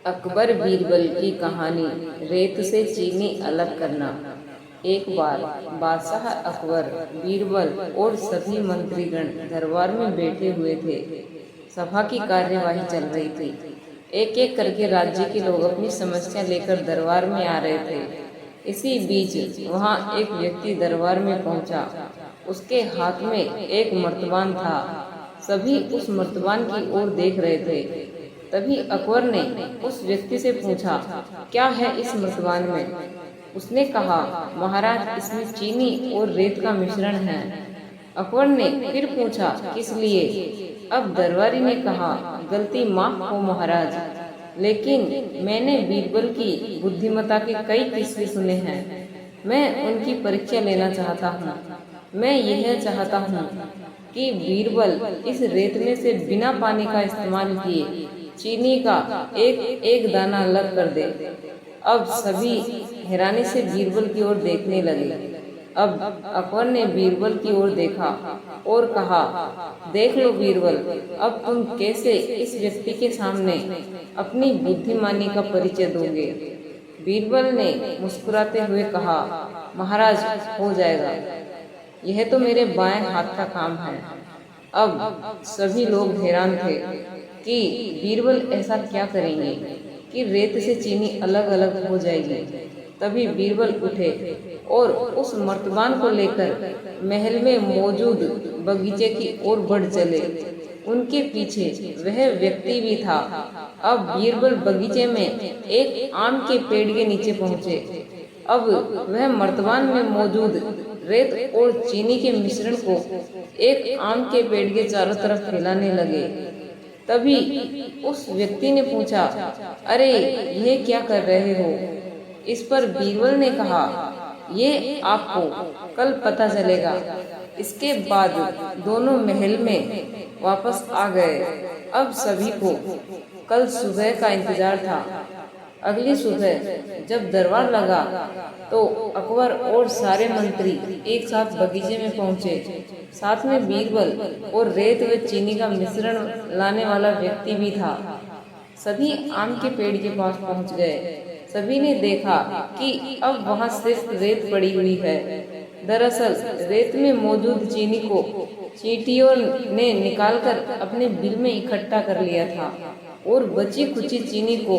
अकबर बीरबल की कहानी। रेत से चीनी अलग करना। एक बार बादशाह अकबर, बीरबल और सभी मंत्रीगण दरबार में बैठे हुए थे। सभा की कार्यवाही चल रही थी। एक एक करके राज्य के लोग अपनी समस्या लेकर दरबार में आ रहे थे। इसी बीच वहां एक व्यक्ति दरबार में पहुंचा। उसके हाथ में एक मर्तबान था। सभी उस मर्तबान की ओर देख रहे थे। तभी अकबर ने उस व्यक्ति से पूछा, क्या है इस मर्तबान में? उसने कहा, महाराज, इसमें चीनी और रेत का मिश्रण है। अकबर ने फिर पूछा, किस लिए? अब दरबारी ने कहा, गलती माफ हो महाराज, लेकिन मैंने बीरबल की बुद्धिमत्ता के कई किस्से सुने हैं। मैं उनकी परीक्षा लेना चाहता हूँ। मैं यह चाहता हूँ कि बीरबल इस रेत में से बिना पानी का इस्तेमाल किए चीनी का एक एक दाना अलग कर दे। अब सभी हैरानी से बीरबल की ओर देखने लगे। अब अकबर ने बीरबल की ओर देखा और कहा, देख लो बीरबल, अब तुम कैसे इस व्यक्ति के सामने अपनी बुद्धिमानी का परिचय दोगे? बीरबल ने मुस्कुराते हुए कहा, महाराज, हो जाएगा। यह तो मेरे बाएं हाथ का काम है। अब सभी लोग हैरान थे कि बीरबल ऐसा क्या करेंगे कि रेत से चीनी अलग अलग हो जाएगी। तभी बीरबल उठे और उस मर्तबान को लेकर महल में मौजूद बगीचे की ओर बढ़ चले। उनके पीछे वह व्यक्ति भी था। अब बीरबल बगीचे में एक आम के पेड़ के नीचे पहुंचे। अब वह मर्तबान में मौजूद रेत और चीनी के मिश्रण को एक आम के पेड़ के चारों तरफ फैलाने लगे। तभी उस व्यक्ति ने पूछा, अरे ये क्या कर रहे हो? इस पर बीरबल ने कहा, ये आपको कल पता चलेगा। इसके बाद दोनों महल में वापस आ गए। अब सभी को कल सुबह का इंतजार था। अगली सुबह जब दरबार लगा तो अकबर और सारे मंत्री एक साथ बगीचे में पहुंचे। साथ में बीरबल और रेत व चीनी का मिश्रण लाने वाला व्यक्ति भी था। सभी आम के पेड़ के पास पहुंच गए। सभी ने देखा कि अब वहां सिर्फ रेत पड़ी हुई है। दरअसल रेत में मौजूद चीनी को चींटियों ने निकालकर अपने बिल में इकट्ठा कर लिया था और बची खुची चीनी को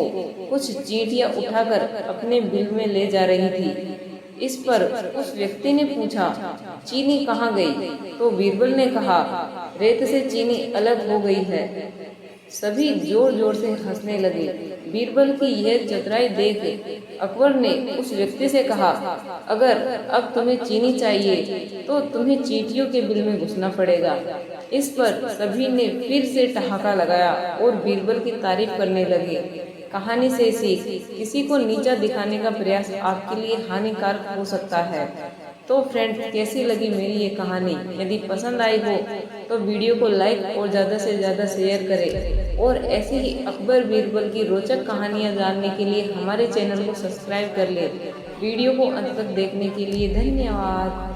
कुछ चींटियां उठाकर अपने बिल में ले जा रही थी। इस पर उस व्यक्ति ने पूछा, चीनी कहाँ गई? तो बीरबल ने कहा, रेत से चीनी अलग हो गई है। सभी जोर जोर से हंसने लगे। बीरबल की यह चतुराई देख अकबर ने उस व्यक्ति से कहा, अगर अब तुम्हें चीनी चाहिए तो तुम्हें चींटियों के बिल में घुसना पड़ेगा। इस पर सभी ने फिर से ठहाका लगाया और बीरबल की तारीफ करने लगे। कहानी से सीख, किसी को नीचा दिखाने का प्रयास आपके लिए हानिकारक हो सकता है। तो फ्रेंड्स, कैसी लगी मेरी ये कहानी? यदि पसंद आई हो तो वीडियो को लाइक और ज़्यादा से ज़्यादा शेयर करें और ऐसे ही अकबर बीरबल की रोचक कहानियाँ जानने के लिए हमारे चैनल को सब्सक्राइब कर लें। वीडियो को अंत तक देखने के लिए धन्यवाद।